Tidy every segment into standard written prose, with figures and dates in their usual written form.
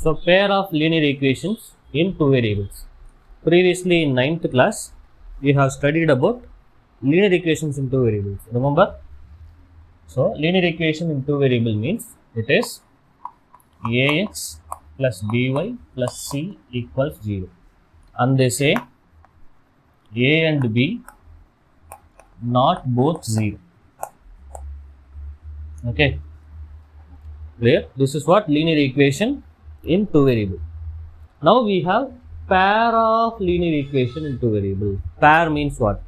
So pair of linear equations in two variables. Previously in 9th class, we have studied about linear equations in two variables. Remember? So linear equation in two variable means it is ax plus by plus c equals 0. And they say a and b not both 0. Okay. Clear? This is what linear equation in two variable. Now we have pair of linear equation in two variable. Pair means what?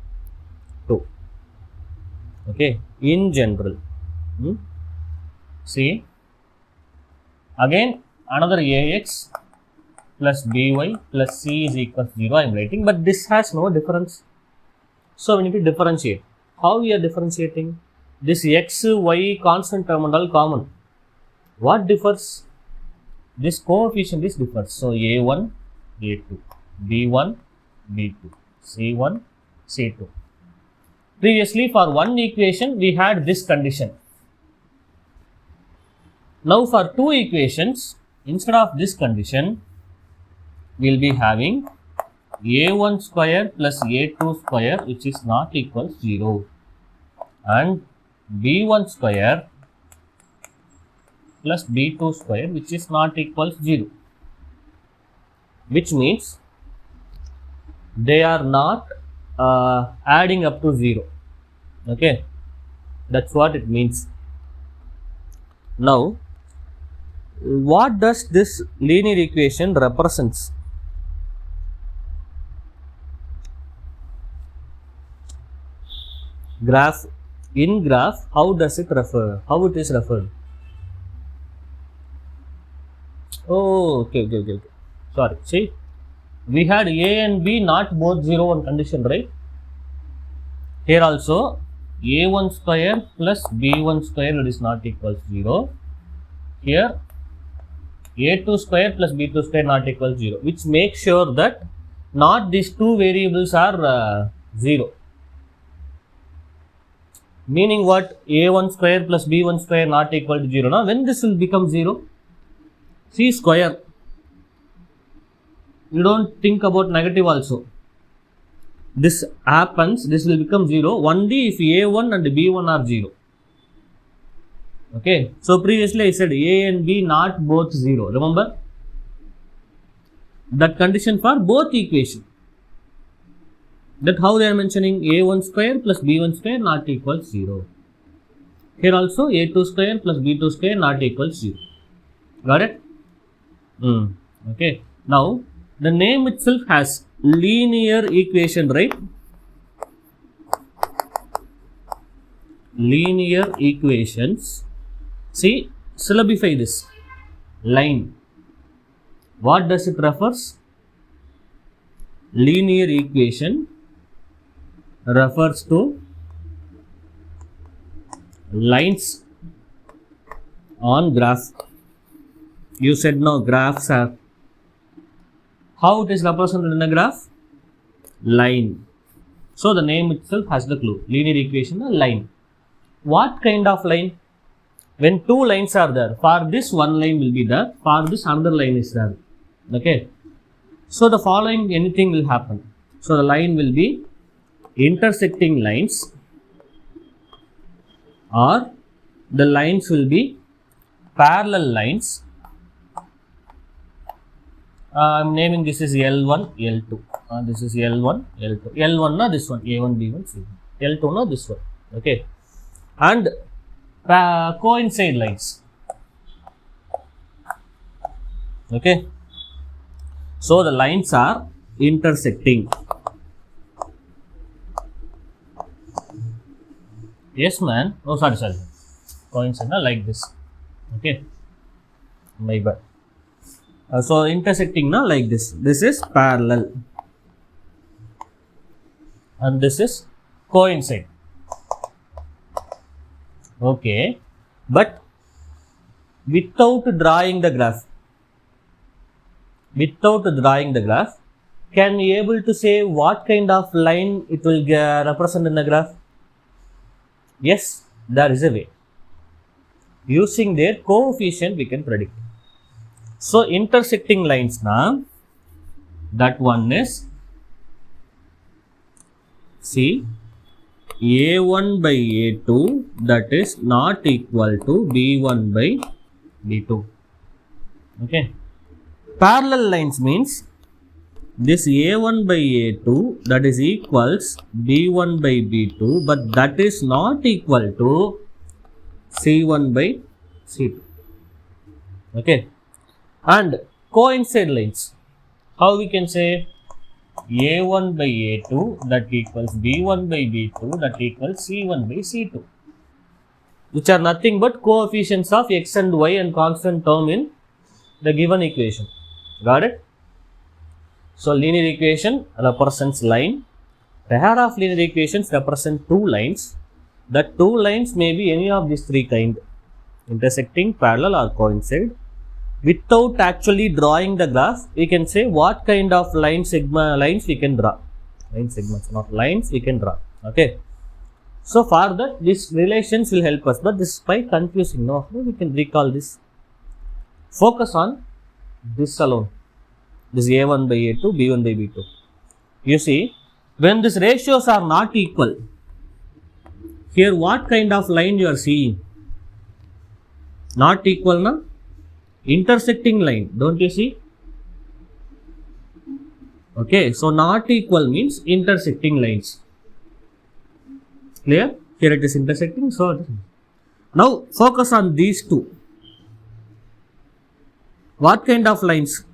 Two. Okay. In general. See. Again another ax plus by plus c is equal to 0 I am writing, but this has no difference. So we need to differentiate. How we are differentiating? This x, y constant term and all common. What differs? This coefficient is differs. So a1, a2, b1, b2, c1, c2. Previously for one equation we had this condition. Now for two equations, instead of this condition, we will be having a1 square plus a2 square, which is not equal to 0, and b1 square plus b2 square, which is not equal to 0, which means they are not adding up to 0. Okay, that's what it means. Now what does this linear equation represents? Graph. In graph, how does it refer? How it is referred? Oh, okay. Sorry. See, we had a and b not both 0 on condition, right? Here also a1 square plus b1 square, it is not equal to 0. Here a2 square plus b2 square not equal to 0, which makes sure that not these two variables are 0. Meaning what? a1 square plus b1 square not equal to 0. Now when this will become 0? See, square. You don't think about negative also. This happens, this will become 0 only if a1 and b1 are 0. Okay. So previously I said a and b not both 0. Remember? That condition for both equation. That how they are mentioning a1 square plus b1 square not equal to 0. Here also a2 square plus b2 square not equal to 0. Got it? Okay. Now the name itself has linear equation, right? Linear equations. See, syllabify this. Line. What does it refers? Linear equation refers to lines on graph. You said no, graphs are. How it is represented in a graph? Line. So the name itself has the clue. Linear equation, a line. What kind of line? When two lines are there, for this one line will be there, for this another line is there. Okay. So the following anything will happen. So the line will be intersecting lines, or the lines will be parallel lines. I am naming this is L1, L2. This is L1, L2. L1 na this one, A1, B1, C1. L2 na this one. Okay. And coincide lines. Okay. So the lines are intersecting. Yes, man. Oh, sorry. Coincide like this. Okay. My bad. So intersecting now like this. This is parallel. And this is coincide. Okay. But without drawing the graph. Can we able to say what kind of line it will represent in the graph? Yes, there is a way. Using their coefficient we can predict. So intersecting lines now, that one is, see, A1 by A2 that is not equal to B1 by B2. Okay. Parallel lines means this A1 by A2 that is equals B1 by B2, but that is not equal to C1 by C2. Okay. And coincide lines, how we can say A1 by A2 that equals B1 by B2 that equals C1 by C2, which are nothing but coefficients of x and y and constant term in the given equation. Got it? So linear equation represents line. Pair of linear equations represent two lines. The two lines may be any of these three kind, intersecting, parallel or coincide. Without actually drawing the graph, we can say what kind of lines we can draw. Line segments, not lines, we can draw. Okay. So for that, these relations will help us, but this is quite confusing. No, we can recall this. Focus on this alone. This A1 by A2, B1 by B2. You see, when these ratios are not equal, here what kind of line you are seeing? Not equal, na? Intersecting line, don't you see? Okay, so not equal means intersecting lines. Clear? Here it is intersecting. So now focus on these two. What kind of lines?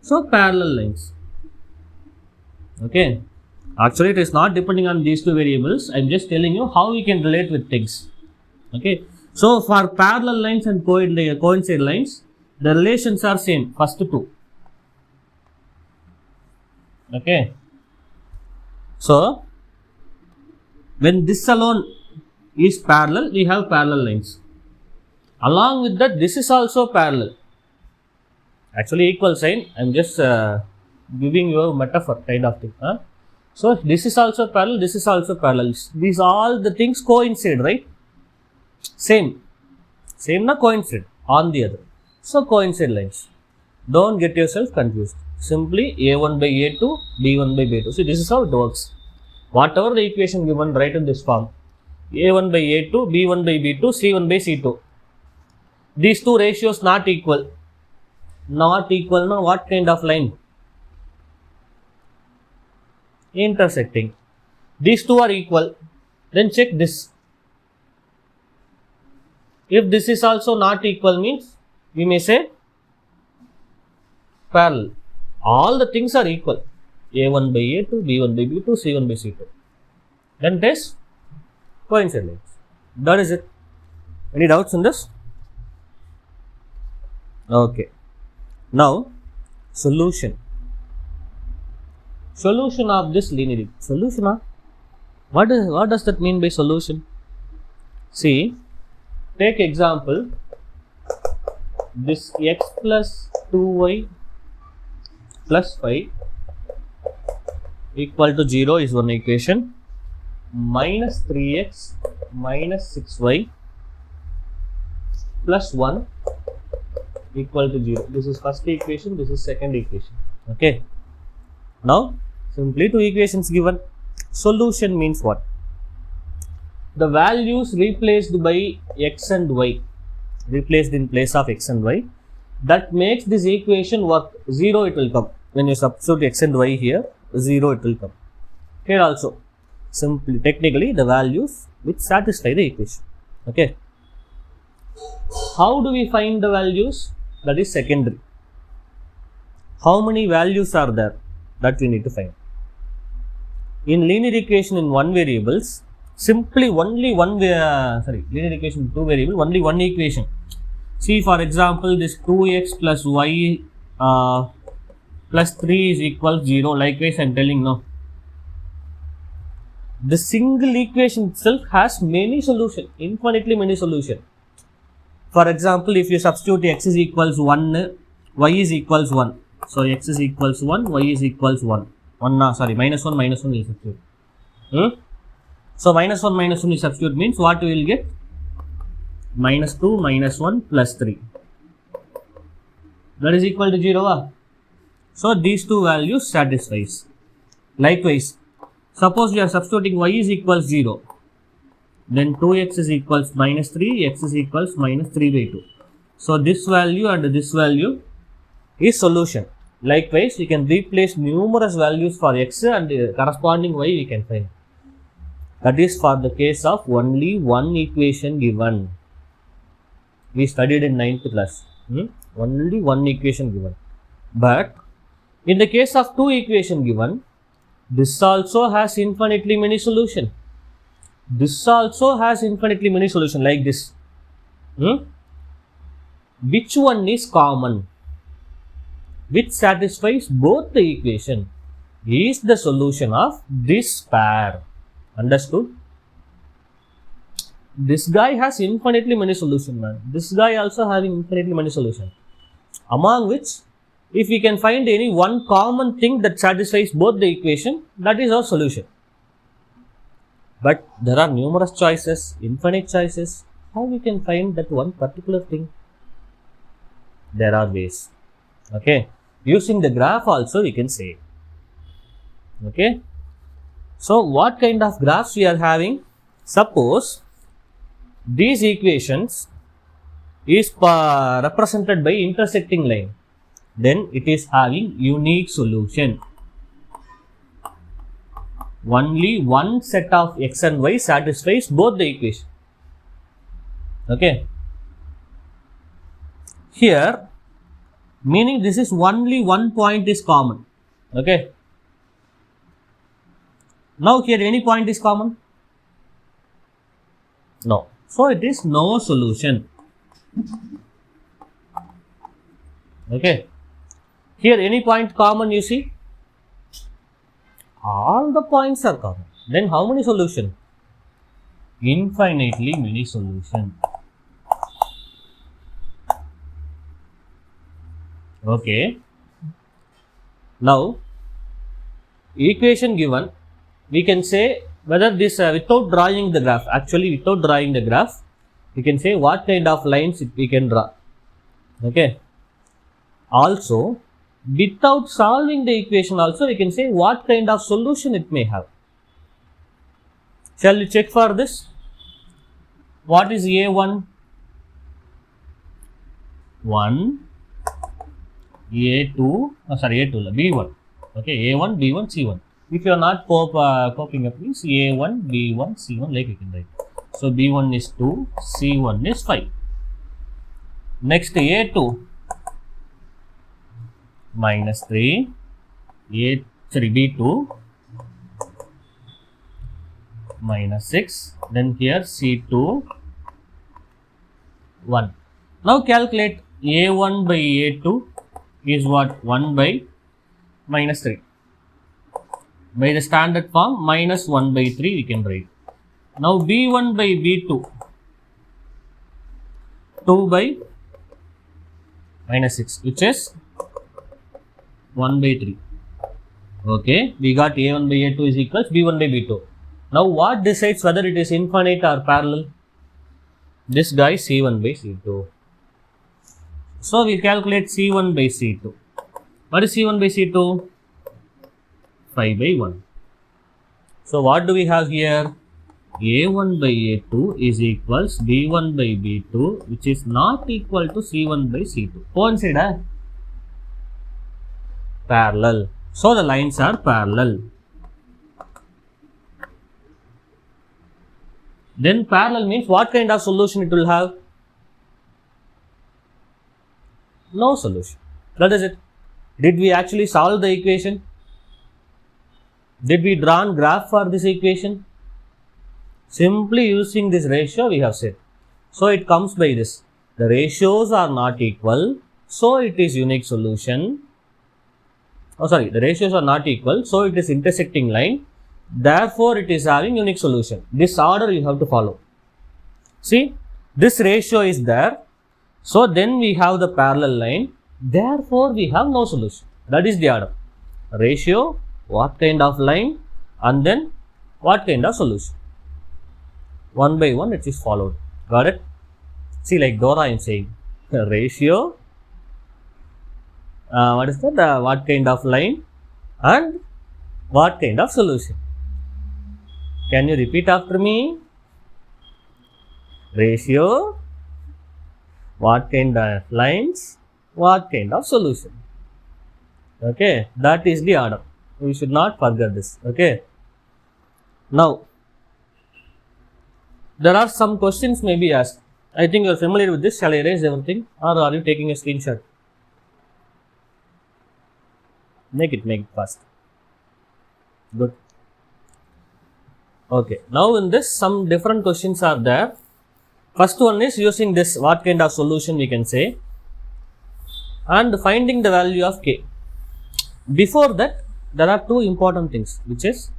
So parallel lines. Okay. Actually, it is not depending on these two variables. I am just telling you how we can relate with things. Okay. So for parallel lines and coincide lines, the relations are same. First two. Okay. So when this alone is parallel, we have parallel lines. Along with that, this is also parallel. Actually, equal sign. I am just giving you a metaphor kind of thing. Huh? So this is also parallel. This is also parallel. These all the things coincide, right? Same na coincide on the other. So coincide lines. Don't get yourself confused. Simply A1 by A2, B1 by B2. See, this is how it works. Whatever the equation given, write in this form. A1 by A2, B1 by B2, C1 by C2. These two ratios not equal. Not equal, now what kind of line? Intersecting. These two are equal. Then check this. If this is also not equal means, we may say parallel. All the things are equal. A1 by A2, B1 by B2, C1 by C2. Then test coincide lines. That is it. Any doubts in this? Okay. Now, solution. Solution of this linear solution. What does that mean by solution? See, take example. This x plus 2y plus 5 equal to 0 is one equation. Minus 3x minus 6y plus 1 equal to 0. This is first equation, this is second equation. Okay. Now, simply two equations given. Solution means what? The values replaced by x and y, replaced in place of x and y, that makes this equation work. 0 it will come. When you substitute x and y here, 0 it will come. Here also, simply technically the values which satisfy the equation. Okay. How do we find the values? That is secondary. How many values are there? That we need to find. In linear equation in one variables, simply only one, linear equation two variable, only one equation. See, for example, this 2x plus y plus 3 is equal 0. Likewise, I am telling no. The single equation itself has many solutions, infinitely many solutions. For example, if you substitute x is equals 1, y is equals 1. So, x is equals 1, y is equals 1. Minus 1 you substitute. So, minus 1 you substitute means what we will get? Minus 2 minus 1 plus 3. that is equal to 0. So these two values satisfies. Likewise, suppose we are substituting y is equals 0. Then 2x is equals minus 3, x is equals minus 3 by 2. So this value and this value is solution. Likewise, we can replace numerous values for x and corresponding y we can find. That is for the case of only one equation given. We studied in 9th class. Only one equation given. But in the case of two equation given, this also has infinitely many solution. This also has infinitely many solution like this. Which one is common? Which satisfies both the equation is the solution of this pair. Understood? This guy has infinitely many solution, man. This guy also having infinitely many solution. Among which, if we can find any one common thing that satisfies both the equation, that is our solution. But there are numerous choices, infinite choices. How we can find that one particular thing? There are ways. Okay. Using the graph also we can say. Okay. So what kind of graphs we are having? Suppose these equations is represented by intersecting line. Then it is having unique solution. Only one set of x and y satisfies both the equation. Okay. Here, meaning this is only one point is common. Okay. Now here any point is common? No. So it is no solution. Okay. Here any point common you see? All the points are common. Then how many solutions? Infinitely many solutions. Okay. Now, equation given, we can say whether this without drawing the graph, actually without drawing the graph, we can say what kind of lines we can draw. Okay. Also, without solving the equation also, we can say what kind of solution it may have. Shall we check for this? What is A1? 1, A2, B1. Okay, A1, B1, C1. If you are not copying up, means A1, B1, C1, like you can write. So B1 is 2, C1 is 5. Next A2 minus 3, B2 minus 6, then here C2 1. Now calculate A1 by A2 is what? 1 by minus 3. By the standard form, minus 1 by 3 we can write. Now B1 by B2, 2 by minus 6, which is 1 by 3. Okay, we got A1 by A2 is equals B1 by B2. Now what decides whether it is infinite or parallel? This guy C1 by C2. So we calculate C1 by C2. What is C1 by C2? 5 by 1. So what do we have here? A1 by A2 is equals B1 by B2, which is not equal to C1 by C2. Coincide? Parallel. So the lines are parallel. Then parallel means what kind of solution it will have? No solution. That is it. Did we actually solve the equation? Did we draw a graph for this equation? Simply using this ratio we have said. So it comes by this. The ratios are not equal, so it is unique solution. The ratios are not equal, so it is intersecting line. Therefore, it is having unique solution. This order you have to follow. See, this ratio is there. So then we have the parallel line. Therefore, we have no solution. That is the order. Ratio, what kind of line, and then what kind of solution. One by one it is followed. Got it? See, like Dora I am saying. Ratio, what is that? What kind of line and what kind of solution? Can you repeat after me? Ratio, what kind of lines, what kind of solution. Okay, that is the order. We should not forget this. Okay. Now, there are some questions may be asked. I think you are familiar with this. Shall I erase everything or are you taking a screenshot? Make it fast. Good. Okay. Now in this, some different questions are there. First one is using this, what kind of solution we can say, and finding the value of k. Before that, there are two important things, which is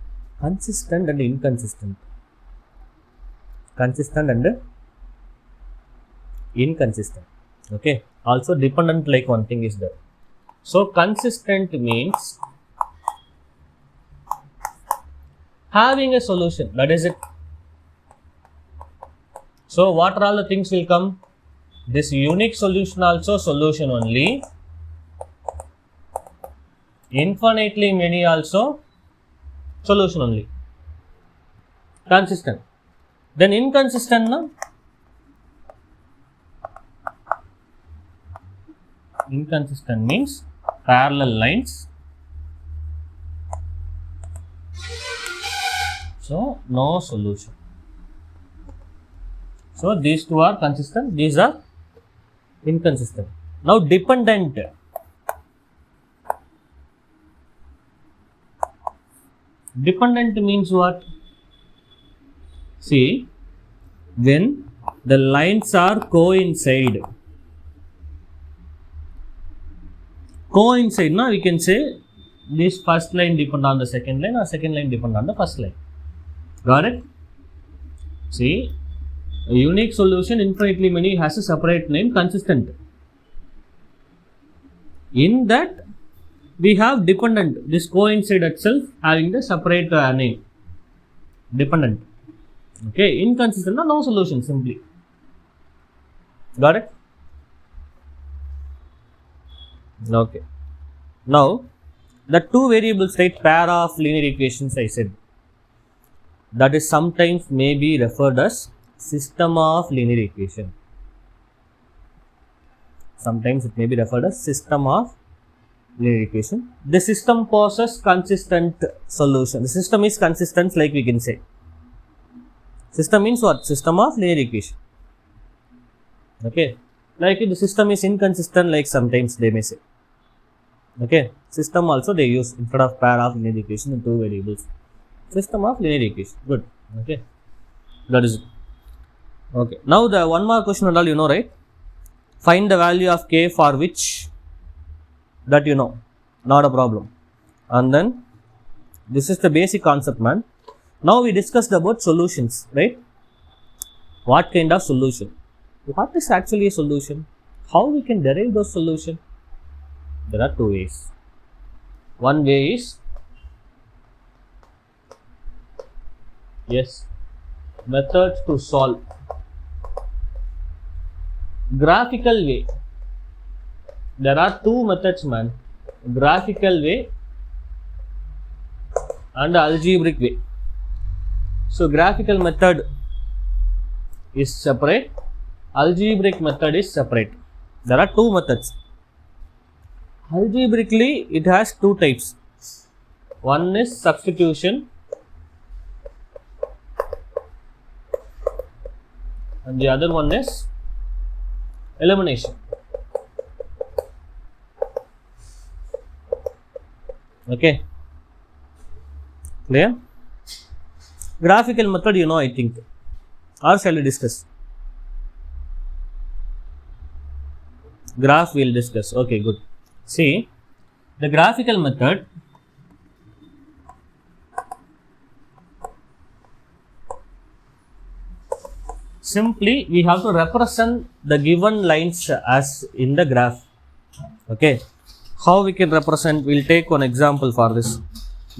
consistent and inconsistent. Consistent and inconsistent. Okay. Also dependent, like one thing is there. So consistent means having a solution. That is it. So what are all the things will come? This unique solution also solution only. Infinitely many also solution only. Consistent. Then inconsistent, no? Inconsistent means parallel lines. So no solution. So these two are consistent, these are inconsistent. Now dependent. Dependent means what? See, when the lines are coincide. Coincide, now we can say this first line depend on the second line or second line depend on the first line. Got it? See, a unique solution infinitely many has a separate name, consistent. In that we have dependent, this coincide itself having the separate name, dependent. Okay, inconsistent, no solution simply. Got it? Okay. Now, the two variable state pair of linear equations I said, that is sometimes may be referred as system of linear equation. Sometimes it may be referred as system of linear equation. The system possesses consistent solution. The system is consistent, like we can say. System means what? System of linear equation. Okay. Like the system is inconsistent, like sometimes they may say. Okay. System also they use instead of pair of linear equation in two variables. System of linear equation. Good. Okay. That is it. Okay. Now the one more question and all you know, right? Find the value of k for which, that you know, not a problem. And then this is the basic concept, man. Now we discussed about solutions, right? What kind of solution? What is actually a solution? How we can derive those solution? There are two ways. One way is, yes, methods to solve. Graphical way. There are two methods, man. Graphical way and algebraic way. So graphical method is separate, algebraic method is separate. There are two methods. Algebraically, it has two types. One is substitution and the other one is elimination. Okay, clear? Graphical method you know, I think, or shall we discuss? Graph we will discuss. Okay, good. See, the graphical method, simply we have to represent the given lines as in the graph. Okay, how we can represent? We will take one example for this.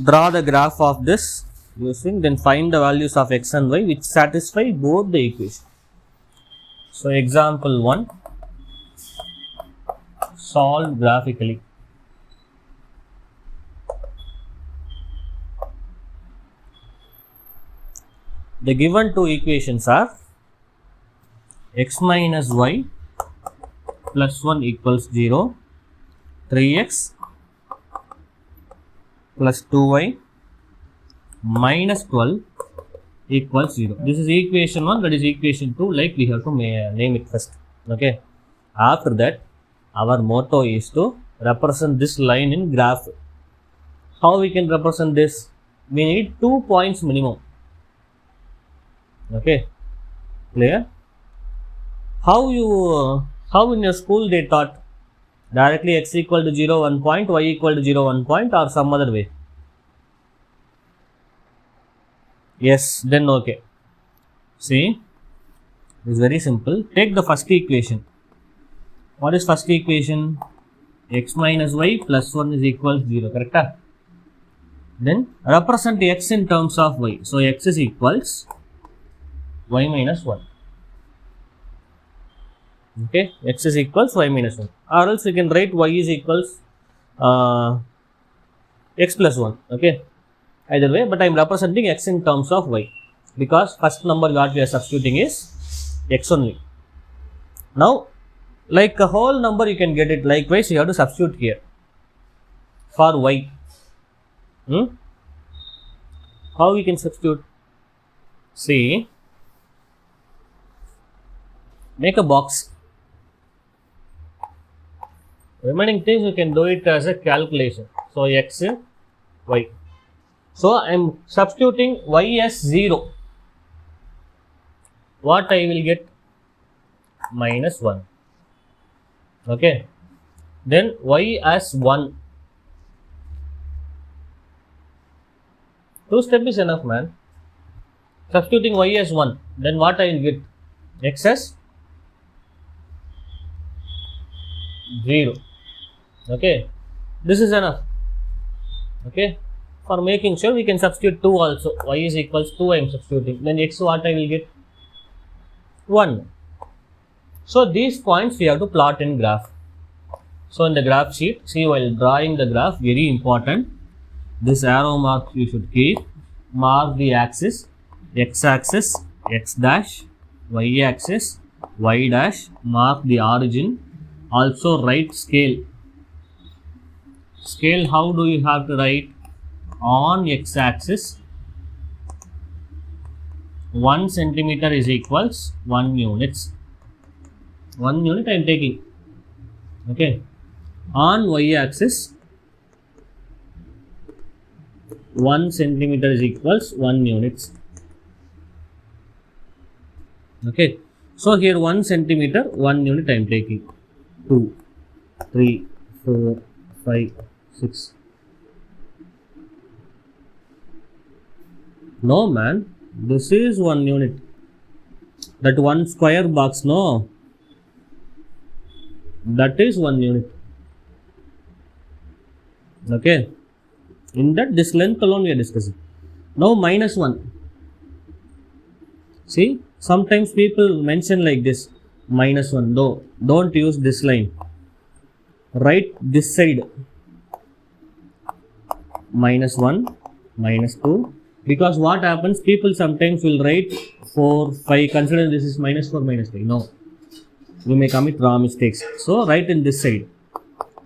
Draw the graph of this using, then find the values of x and y which satisfy both the equation. So example 1, solve graphically. The given two equations are x minus y plus 1 equals 0, 3x plus 2y minus 12 equals 0. This is equation 1, that is equation 2, like we have to name it first. Okay. After that, our motto is to represent this line in graph. How we can represent this? We need 2 points minimum. Okay. Clear? How in your school they taught? Directly x equal to 0, 1 point, y equal to 0, 1 point, or some other way? Yes, then okay. See, it's very simple. Take the first equation. What is first equation? X minus y plus 1 is equal to 0, correct? Then represent x in terms of y. So x is equals y minus 1. Okay, x is equals y minus 1. Or else you can write y is equals x plus 1. Okay. Either way, but I am representing x in terms of y because first number what we are substituting is x only. Now, like a whole number you can get it, likewise you have to substitute here for y. How we can substitute? See, make a box. Remaining things you can do it as a calculation. So x, y. So I am substituting y as 0. What I will get? Minus 1. Okay. Then y as 1. 2 steps is enough, man. Substituting y as 1. Then what I will get? X as 0. Okay. This is enough. Okay. For making sure we can substitute 2 also. Y is equals 2 I am substituting. Then x what I will get? 1. So these points we have to plot in graph. So in the graph sheet, see while drawing the graph, very important. This arrow mark you should keep. Mark the axis. X axis, x dash. Y axis, y dash. Mark the origin. Also write scale. Scale, how do you have to write? On x axis 1 centimeter is equals 1 units. 1 unit I am taking. Okay. On y axis 1 centimeter is equals 1 units. Okay. So here 1 centimeter 1 unit I am taking. 2, 3, 4, 5, 6. No, man, this is 1 unit. That 1 square box, no, that is 1 unit. Okay, in that this length alone we are discussing. Now minus 1. See, sometimes people mention like this, minus 1. No, don't use this line. Write this side, minus 1, minus 2. Because what happens, people sometimes will write 4, 5, consider this is minus 4, minus 5. No, we may commit wrong mistakes. So write in this side,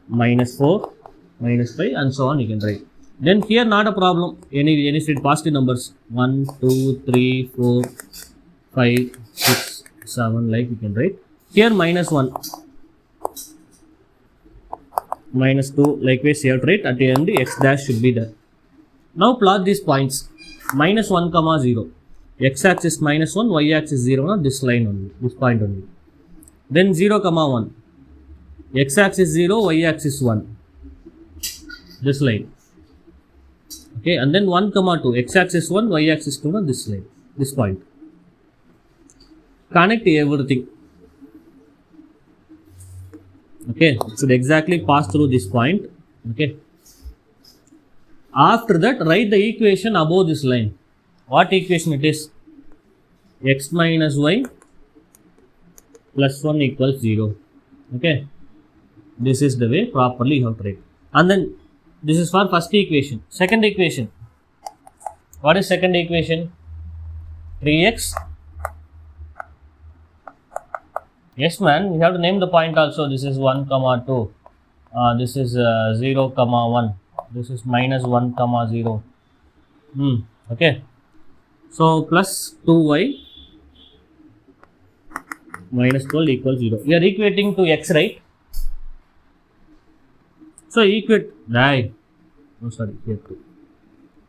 minus 4, minus 5 and so on you can write. Then here not a problem, any side positive numbers, 1, 2, 3, 4, 5, 6, 7 like you can write. Here minus 1, minus 2, likewise you have to write at the end the x dash should be there. Now plot these points. Minus 1 comma 0, x axis minus 1, y axis 0, no? This line only, this point only. Then 0 comma 1, x axis 0, y axis 1, this line. Okay, and then 1 comma 2, x axis 1, y axis 2, no? This line, this point. Connect everything. Okay, it should exactly pass through this point. Okay. After that, write the equation above this line. What equation it is? X minus y plus 1 equals 0. Okay. This is the way properly you have to write. And then this is for first equation. Second equation. What is second equation? 3x. Yes, man, we have to name the point also. This is 1, 2. This is 0, 1. This is minus 1, 0. Okay. So, plus 2y minus 12 equals 0. We are equating to x, right? So, equate, right. Oh, sorry, here 2.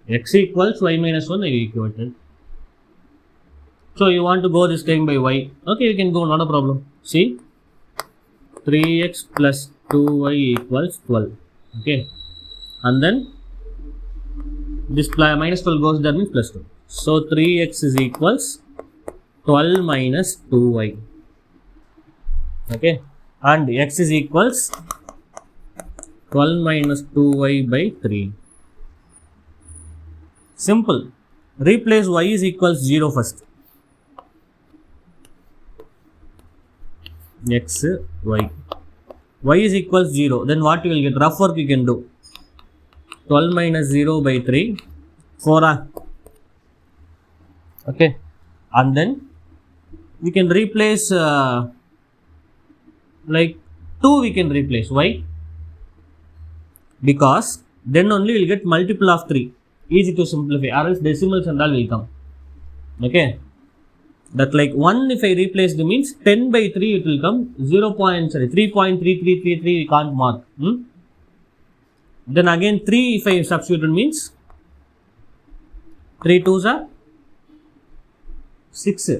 X equals y minus 1, I equated. So, you want to go this time by y. Okay, you can go, not a problem. See, 3x plus 2y equals 12. Okay. And then, this minus 12 goes there, means plus 2. So, 3x is equals 12 minus 2y. Okay. And x is equals 12 minus 2y by 3. Simple. Replace y is equals 0 first. X, y. Y is equals 0. Then what you will get? Rough work you can do. 12 minus 0 by 3. 4. Okay. And then we can replace like 2 we can replace. Why? Because then only we will get multiple of 3. Easy to simplify, or else decimals and all will come. Okay. That like 1 if I replace the means 10 by 3 it will come 3.3333 we can't mark. Then again 3 if I substitute means 3 2s are 6.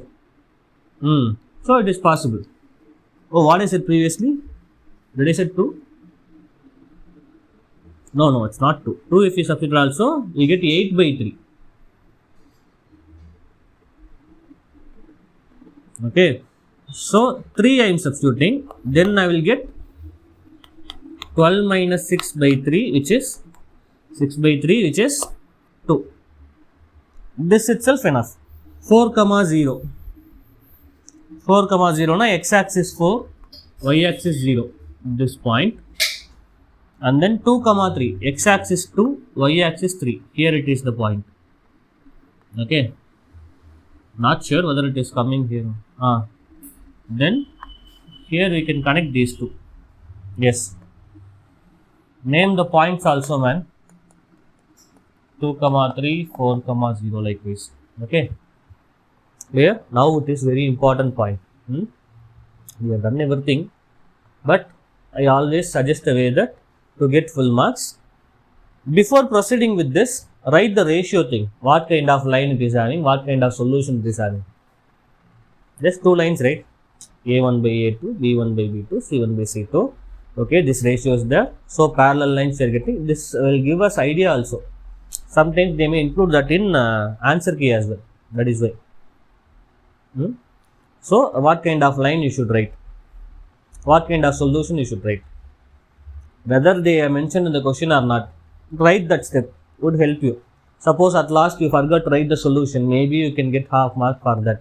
So it is possible. Oh, what I said previously? Did I say 2? No, it's not 2. 2 if you substitute also, you get 8 by 3. Okay. So, 3 I am substituting. Then I will get 12 minus 6 by 3 which is 6 by 3 which is 2. This itself enough. 4, 0. 4, 0 na x axis 4, y axis 0. This point. And then 2, 3. X axis 2, y axis 3. Here it is the point. Okay. Not sure whether it is coming here. Then here we can connect these two. Yes. Name the points also, man. 2, 3, 4, 0 likewise. Okay. Clear? Now it is very important point. We have done everything. But I always suggest a way that to get full marks. Before proceeding with this, write the ratio thing. What kind of line it is having, what kind of solution it is having. Just 2 lines, right? A1 by A2, B1 by B2, C1 by C2. Okay, this ratio is there. So, parallel lines we are getting. This will give us idea also. Sometimes they may include that in answer key as well. That is why. So, what kind of line you should write? What kind of solution you should write? Whether they are mentioned in the question or not, write that step would help you. Suppose at last you forgot to write the solution, maybe you can get half mark for that.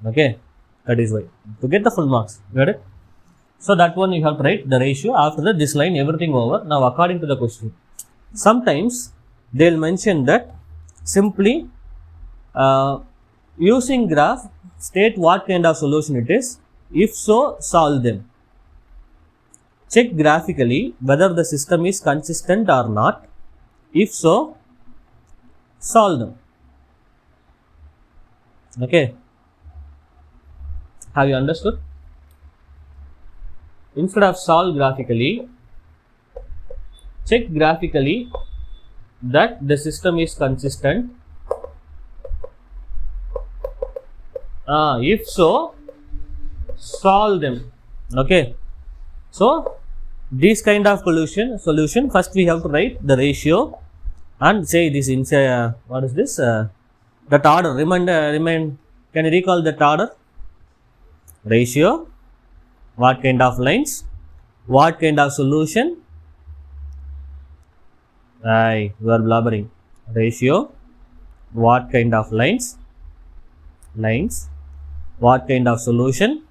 Okay, that is why. To get the full marks, got it? So that one you have to write the ratio. After that, this line, everything over. Now according to the question, sometimes they will mention that simply using graph, state what kind of solution it is. If so, solve them. Check graphically whether the system is consistent or not. If so, solve them. Okay. Have you understood? Instead of solve graphically, check graphically that the system is consistent. If so, solve them. Okay. So, this kind of solution, first we have to write the ratio and say this inside, what is this? That order, can you recall that order? Ratio, what kind of lines, what kind of solution? You are blabbering. Ratio, what kind of lines, what kind of solution?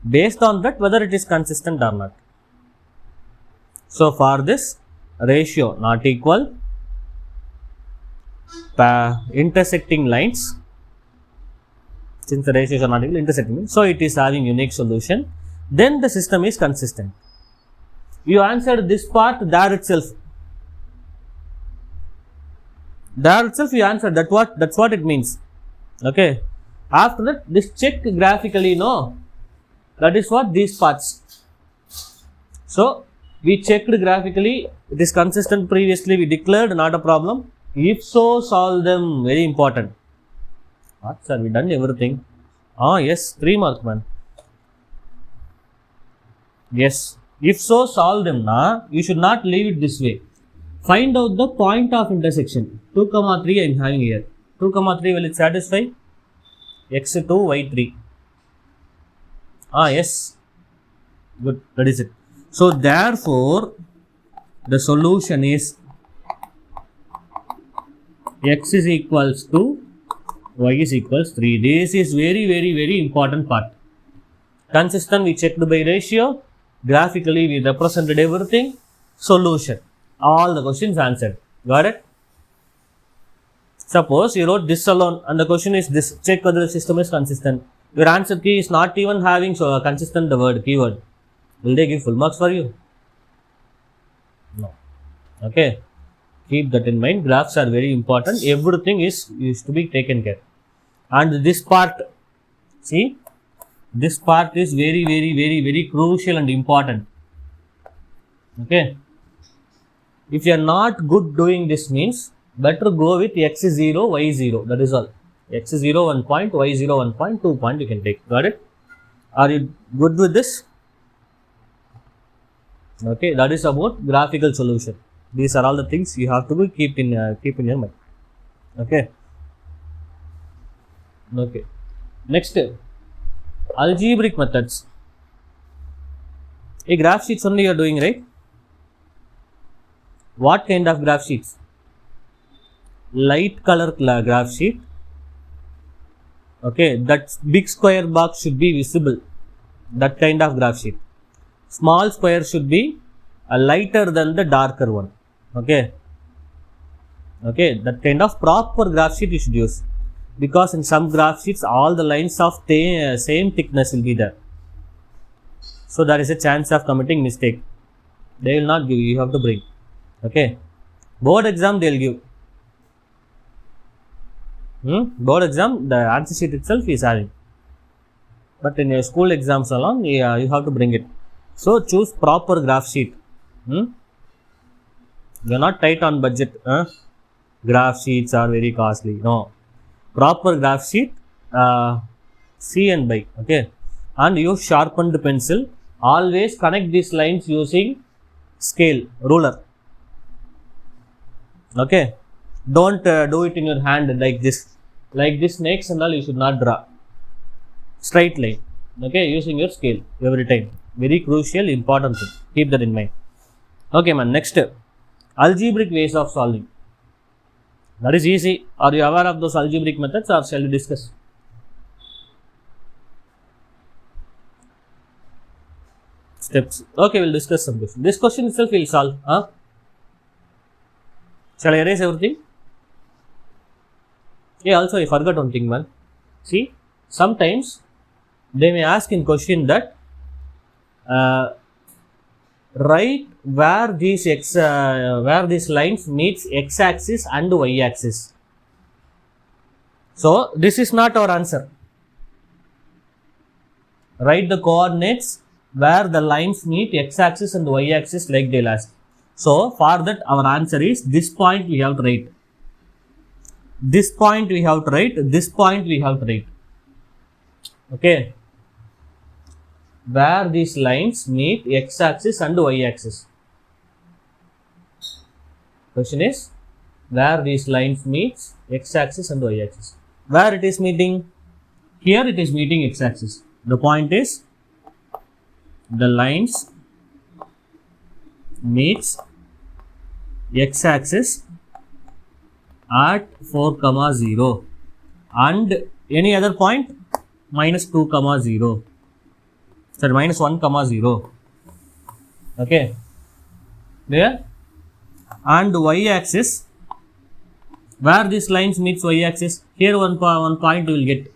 Based on that, whether it is consistent or not. So, for this ratio not equal, intersecting lines. Since the ratios are not equal, intersecting, so it is having unique solution. Then the system is consistent. You answered this part there itself. There itself you answered. That's what it means. Okay. After that, this check graphically. No, that is what these parts. So we checked graphically. It is consistent. Previously we declared, not a problem. If so, solve them. Very important. What, sir? We done everything. Ah, yes, 3 marks, man. Yes. If so, solve them. You should not leave it this way. Find out the point of intersection. 2, 3 I am having here. 2, 3 will it satisfy? X2, Y3. Ah, yes. Good. That is it. So, therefore, the solution is X is equals to Y is equals 3. This is very important part. Consistent, we checked by ratio. Graphically, we represented everything. Solution. All the questions answered. Got it? Suppose you wrote this alone and the question is this. Check whether the system is consistent. Your answer key is not even having consistent the word, keyword. Will they give full marks for you? No. Okay. Keep that in mind. Graphs are very important. Everything is to be taken care. And this part, see, this part is very crucial and important. Okay. If you are not good doing this, means better go with x0, y0. That is all. x0 1 point, y0 1 point, 2 point you can take. Got it? Are you good with this? Okay. That is about graphical solution. These are all the things you have to keep in your mind. Okay. Okay. Next, algebraic methods. A graph sheets only you are doing, right? What kind of graph sheets? Light color graph sheet. Okay, that big square box should be visible. That kind of graph sheet. Small square should be lighter than the darker one. Okay. Okay, that kind of proper graph sheet you should use. Because in some graph sheets, all the lines of same thickness will be there. So there is a chance of committing mistake. They will not give you, you have to bring. Okay. Board exam they will give. Board exam, the answer sheet itself is having. But in your school exams alone, you have to bring it. So choose proper graph sheet. You are not tight on budget. Graph sheets are very costly. No. Proper graph sheet, see and buy. Okay. And use sharpened pencil. Always connect these lines using scale, ruler. Okay. Don't do it in your hand like this. Like this snakes and all you should not draw. Straight line. Okay. Using your scale every time. Very crucial, important thing. Keep that in mind. Okay, man. Next, algebraic ways of solving. That is easy. Are you aware of those algebraic methods or shall we discuss? Steps. Okay, we'll discuss some questions. This question itself will solve. Shall I erase everything? Yeah, also I forgot one thing, man. See, sometimes they may ask in question that write where these lines meets x-axis and y-axis. So this is not our answer. Write the coordinates where the lines meet x-axis and y-axis like they'll ask. So for that our answer is this point we have to write. This point we have to write. This point we have to write. Okay. Where these lines meet x-axis and y-axis. Question is, where these lines meets x-axis and y-axis. Where it is meeting? Here it is meeting x-axis. The point is, the lines meets x-axis at 4, 0 and any other point minus 2, 0. Sorry, minus 1, 0. Okay. There. And y-axis Where these lines meets y-axis, here one point you will get.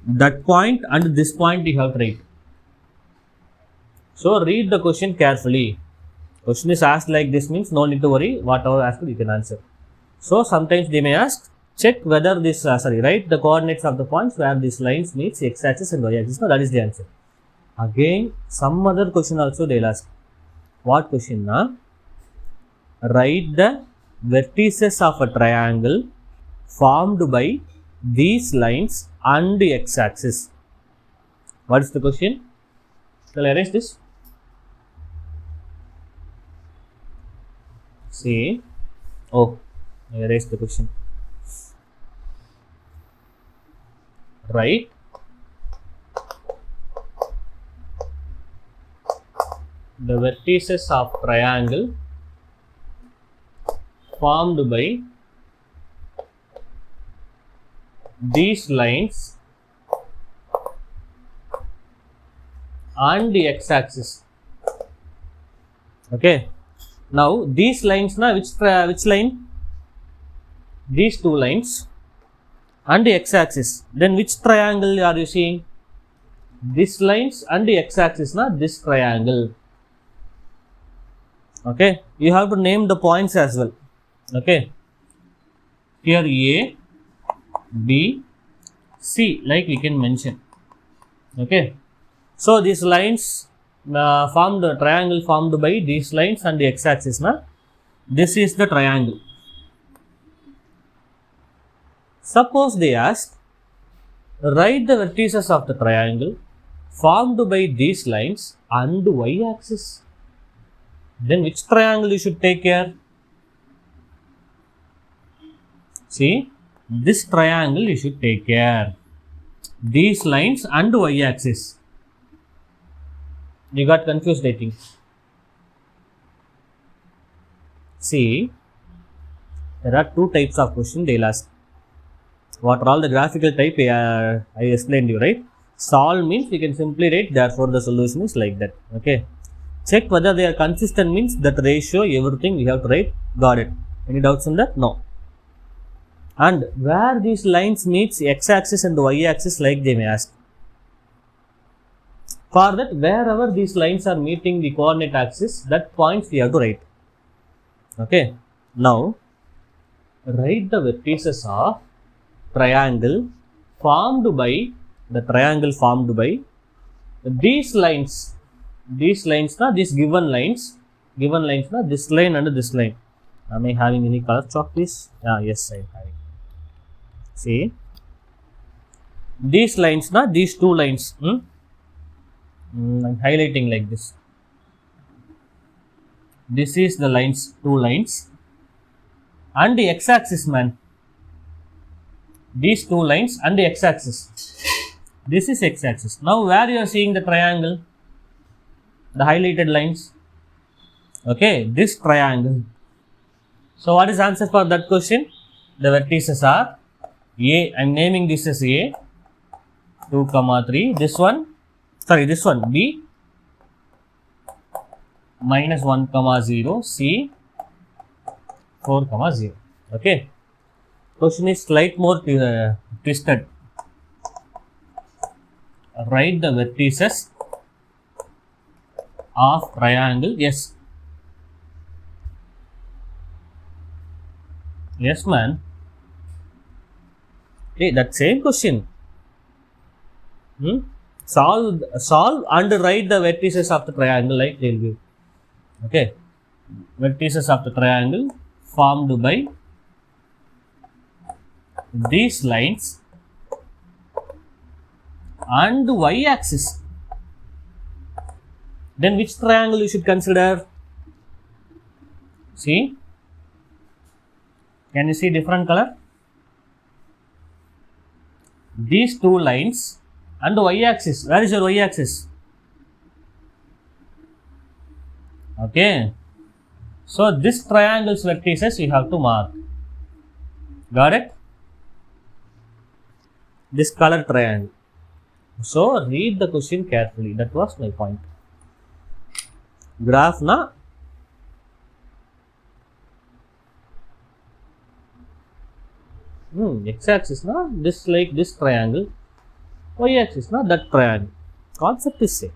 That point and this point you have to write. So read the question carefully. Question is asked like this means no need to worry, whatever asked you can answer. So sometimes they may ask, check whether this, write the coordinates of the points where these lines meets x-axis and y-axis. No, that is the answer. Again, some other question also they will ask. What question na? Write the vertices of a triangle formed by these lines and the x-axis. What is the question? Shall I erase this? See, oh, I erased the question. Right. The vertices of triangle formed by these lines and the x-axis. Okay. Now these lines, na which line? These two lines and the x-axis. Then which triangle are you seeing? These lines and the x-axis, na this triangle. Okay. You have to name the points as well. Okay. Here A, B, C, like we can mention. Okay. So these lines formed the triangle formed by these lines and the x-axis. Na? This is the triangle. Suppose they ask, write the vertices of the triangle formed by these lines and y-axis. Then which triangle you should take care? See, this triangle you should take care. These lines and y-axis. You got confused, I think. See, there are two types of question they will ask. What are all the graphical type I explained you, right? Solve means you can simply write, therefore the solution is like that. Okay. Check whether they are consistent means that ratio, everything we have to write. Got it. Any doubts on that? No. And where these lines meets x-axis and y-axis, like they may ask. For that, wherever these lines are meeting the coordinate axis, that points we have to write. Okay. Now, write the vertices of triangle formed by these lines. These lines, na, these given lines, na, this line and this line. Am I having any color chalk, please? Yes, I am having. See, these lines, na, these two lines. I'm highlighting like this. This is the lines, two lines, and the x-axis, man. These two lines and the x-axis. This is x-axis. Now, where you are seeing the triangle? The highlighted lines. Okay, this triangle. So, what is answer for that question? The vertices are A. I am naming this as A. 2, 3. This one B. minus 1, 0. C. 4, 0. Okay. Question is slight more twisted. Write the vertices of triangle. Yes. Yes, man. Hey, that same question. Solve and write the vertices of the triangle like they will give. Okay. Vertices of the triangle formed by these lines and y-axis. Then which triangle you should consider? See? Can you see different color? These two lines and y-axis. Where is your y-axis? Okay. So, this triangle's vertices you have to mark. Got it? This color triangle. So, read the question carefully. That was my point. Graph na. X-axis na this like this triangle, y-axis na that triangle. Concept is same.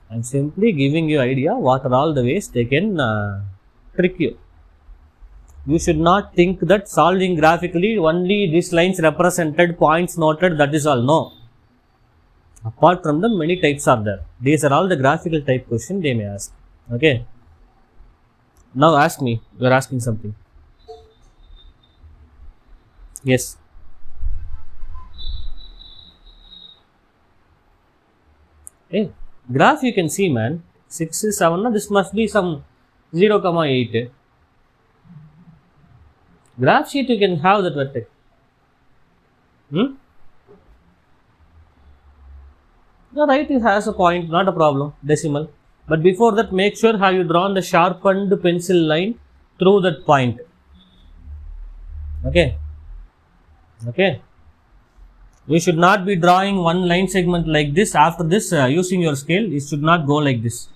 I'm simply giving you idea what are all the ways they can trick you. You should not think that solving graphically only these lines represented, points noted, that is all. No. Apart from them, many types are there. These are all the graphical type question they may ask. Okay. Now ask me. You are asking something. Yes. Hey, graph you can see, man. 6 is 7. No? This must be some 0, 8. Graph sheet you can have that vertex. No, right, it has a point, not a problem, decimal. But before that, make sure have you drawn the sharpened pencil line through that point. Okay. Okay. You should not be drawing one line segment like this. After this, using your scale, it should not go like this.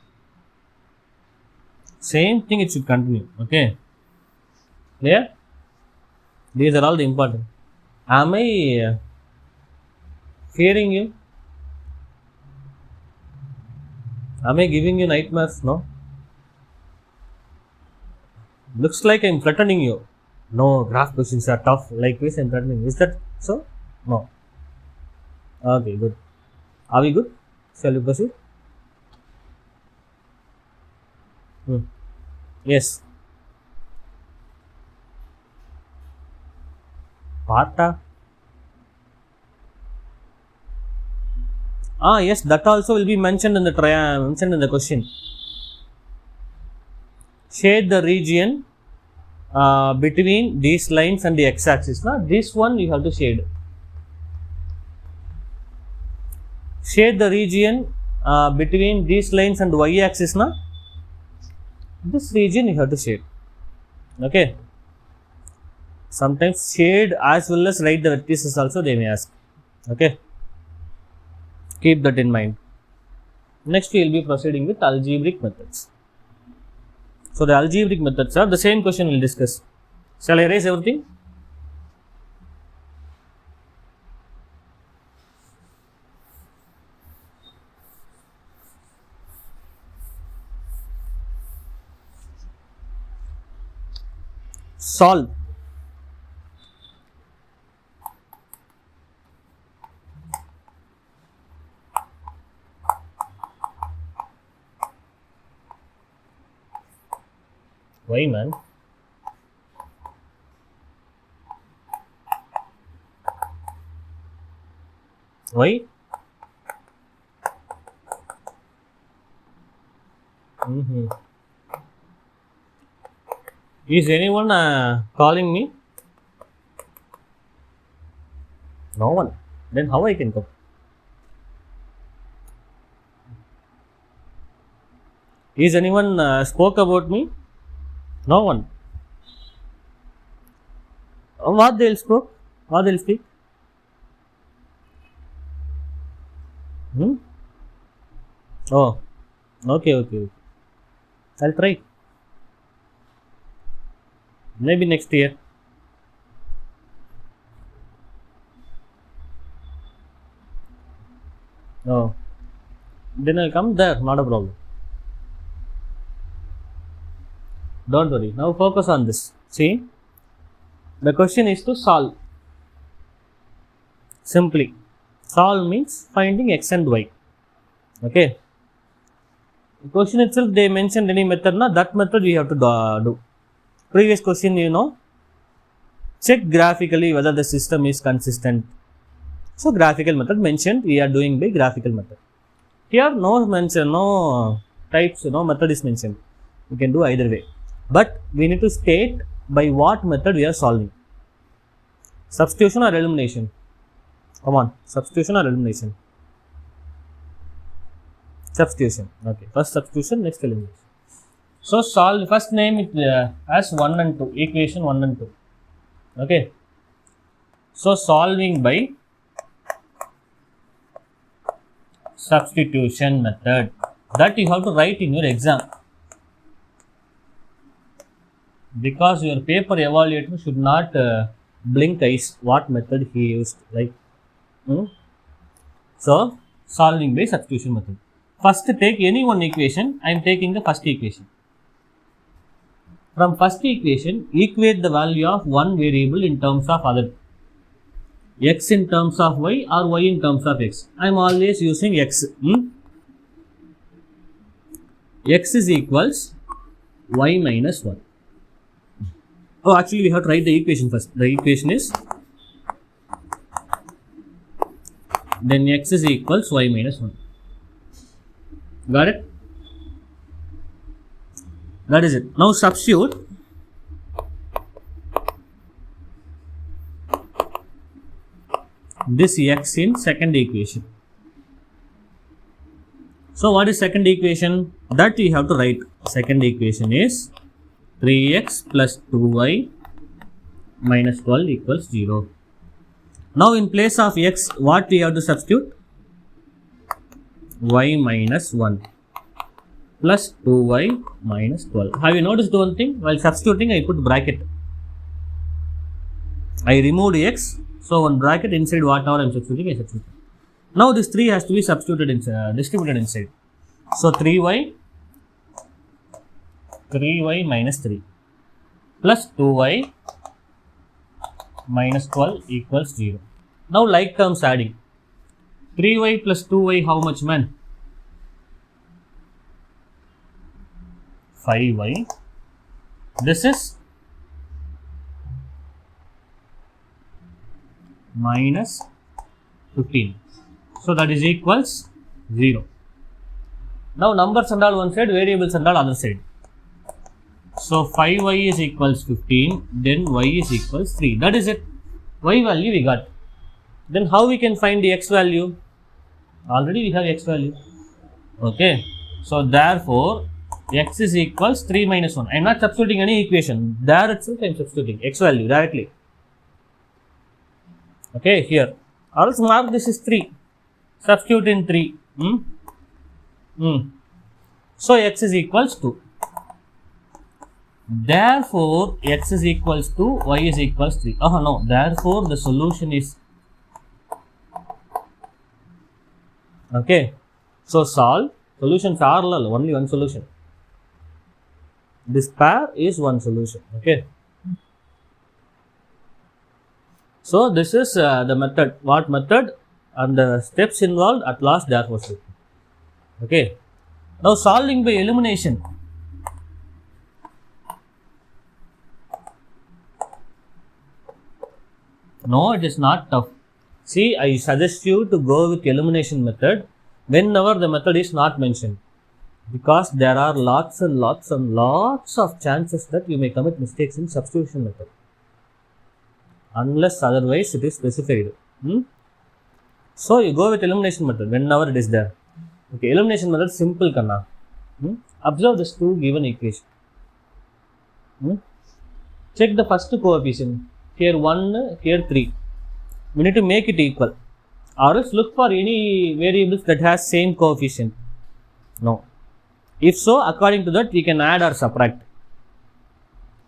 Same thing, it should continue. Okay. Clear? These are all the important. Am I fearing you? Am I giving you nightmares? No. Looks like I'm threatening you. No, graph questions are tough. Like this, I'm threatening. Is that so? No. Okay, good. Are we good? Shall we proceed? Yes. Pata. Yes, that also will be mentioned in the question. Shade the region between these lines and the x-axis. This one you have to shade. Shade the region between these lines and y-axis. This region you have to shade. Okay. Sometimes shade as well as write the vertices also they may ask. Okay. Keep that in mind. Next we will be proceeding with algebraic methods. So the algebraic methods are the same question we will discuss. Shall I erase everything? Solve. Why, man? Why? Is anyone calling me? No one. Then how I can come? Is anyone spoke about me? No one. What they'll spoke? What they'll speak? Oh, okay. I'll try. Maybe next year. Oh, then I'll come there. Not a problem. Don't worry. Now focus on this. See, the question is to solve. Simply, solve means finding x and y. Okay. The question itself they mentioned any method, that method we have to do. Previous question, check graphically whether the system is consistent. So graphical method mentioned, we are doing by graphical method. Here no mention, no types, no method is mentioned. We can do either way. But we need to state by what method we are solving. Substitution or elimination? Come on, substitution or elimination? Substitution. Okay, first substitution, next elimination. So solve, first name it as 1 and 2, equation 1 and 2. Okay. So solving by substitution method, that you have to write in your exam. Because your paper evaluator should not blink eyes, what method he used, like, so solving by substitution method. First take any one equation, I am taking the first equation. From first equation, equate the value of one variable in terms of other. X in terms of y or y in terms of x. I am always using x. X is equals y minus 1. Oh, actually we have to write the equation first. The equation is then x is equals y minus 1. Got it? That is it. Now substitute this x in second equation. So what is second equation? That you have to write. Second equation is 3x plus 2y minus 12 equals 0. Now in place of x, what we have to substitute? Y minus 1 plus 2y minus 12. Have you noticed one thing? While substituting, I put bracket. I removed x, so one bracket inside whatever I am substituting, I substitute. Now this 3 has to be substituted inside, distributed inside. So 3y minus 3 plus 2y minus 12 equals 0. Now like terms adding. 3y plus 2y, how much, man? 5y. This is minus 15. So that is equals 0. Now numbers and all one side, variables and all other side. So 5y is equals 15, then y is equals 3. That is it. Y value we got. Then how we can find the x value? Already we have x value. Okay. So therefore x is equals 3 minus 1. I am not substituting any equation. There itself I am substituting x value directly. Okay, here. Also mark this is 3. Substitute in 3. So x is equals 2. Therefore x is equals 2, y is equals 3. No. Therefore the solution is. Okay. So solve. Solutions are only one solution. This pair is one solution. Okay. So this is the method. What method and the steps involved, at last therefore. Okay. Now solving by elimination. No, it is not tough. See, I suggest you to go with elimination method whenever the method is not mentioned, because there are lots and lots of chances that you may commit mistakes in substitution method, unless otherwise it is specified. So you go with elimination method whenever it is there. Okay, elimination method simple kanna. Observe this two given equation. Check the first coefficient. Here 1, here 3. We need to make it equal. Or else look for any variables that has same coefficient. No. If so, according to that we can add or subtract.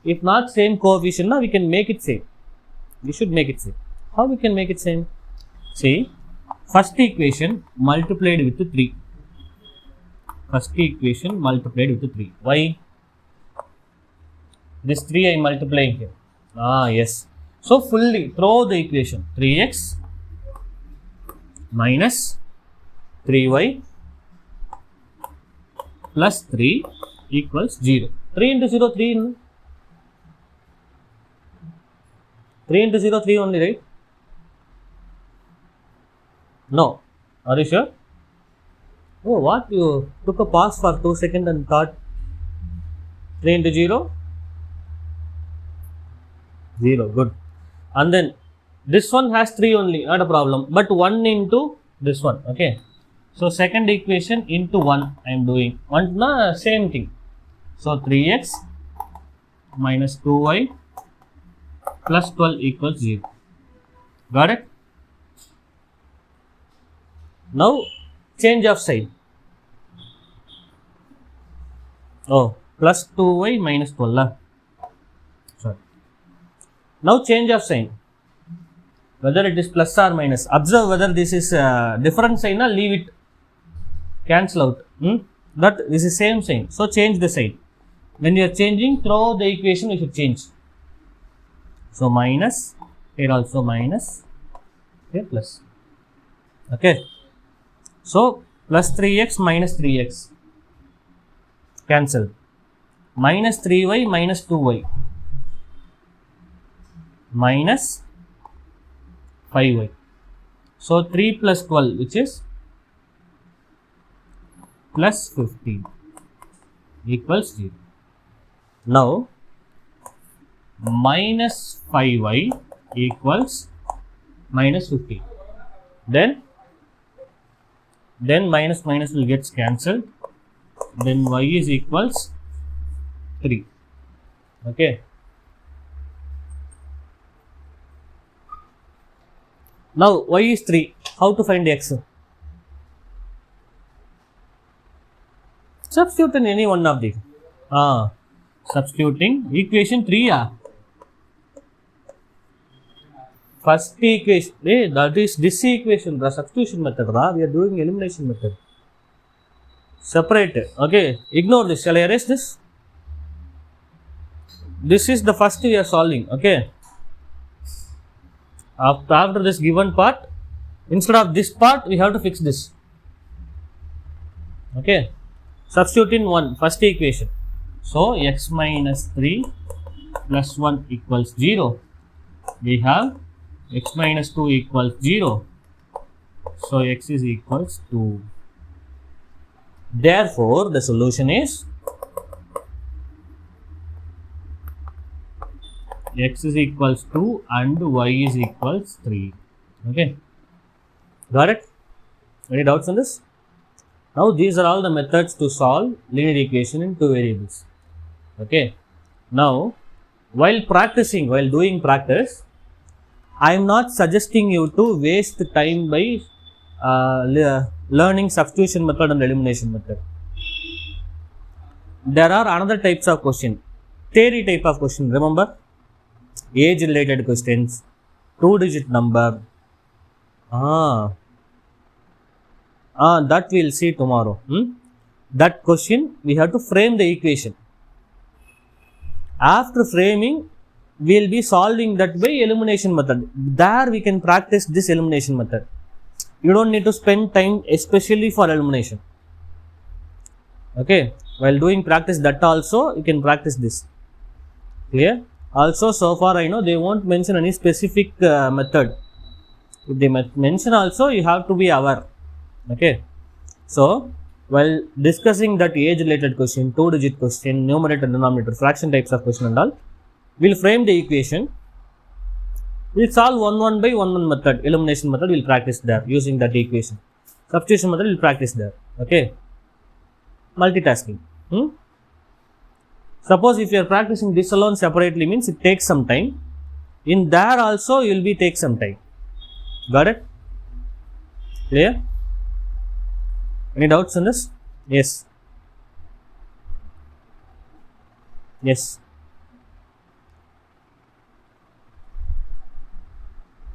If not same coefficient, we can make it same. We should make it same. How we can make it same? See, first equation multiplied with 3. First equation multiplied with 3. Why? This 3 I am multiplying here. Yes. So fully throw the equation. 3x minus 3y plus 3 equals 0. 3 into 0, 3. 3 into 0, 3 only, right? No. Are you sure? Oh, what? You took a pause for 2 seconds and thought 3 into 0? 0. Good. And then this one has 3 only, not a problem. But 1 into this one. Okay. So second equation into 1 I am doing. 1 na same thing. So 3x minus 2y plus 12 equals 0. Got it? Now change of sign. Oh, plus 2y minus 12. Sorry. Now change of sign. whether it is plus or minus. Observe whether this is different sign or leave it, cancel out. But this is same sign, so change the sign. When you are changing, throughout the equation you should change. So minus, here also minus, here plus. Okay. So plus 3x minus 3x, cancel. Minus 3y minus 2y, minus 5y. So 3 plus 12, which is plus 15, equals 0. Now minus 5y equals minus 15. Then minus minus will get cancelled. Then y is equals 3. Okay. Now y is 3. How to find x? Substitute in any one of these. Substituting equation 3. First equation, that is this equation, the substitution method. We are doing elimination method. Separate. Okay. Ignore this. Shall I erase this? This is the first we are solving. Okay. After this given part, instead of this part, we have to fix this. Okay. Substitute in first equation. So x minus 3 plus 1 equals 0. We have x minus 2 equals 0. So x is equals 2. Therefore, the solution is x is equals 2 and y is equals 3. Okay. Got it? Any doubts on this? Now, these are all the methods to solve linear equation in two variables. Okay. Now, while doing practice, I am not suggesting you to waste time by learning substitution method and elimination method. There are another types of question, theory type of question. Remember, age related questions, 2-digit number. That we will see tomorrow. That question we have to frame the equation. After framing, we will be solving that by elimination method. There we can practice this elimination method. You don't need to spend time especially for elimination. Okay. While doing practice, that also you can practice this. Clear? Also, so far I know they won't mention any specific method. If they mention also, you have to be aware. Okay. So, while discussing that age related question, 2-digit question, numerator, denominator, fraction types of question and all, we'll frame the equation. We'll solve one by one method. Elimination method we'll practice there using that equation. Substitution method we'll practice there. Okay. Multitasking. Suppose if you are practicing this alone separately, means it takes some time. In there also you will be take some time. Got it? Clear? Any doubts on this? Yes. Yes.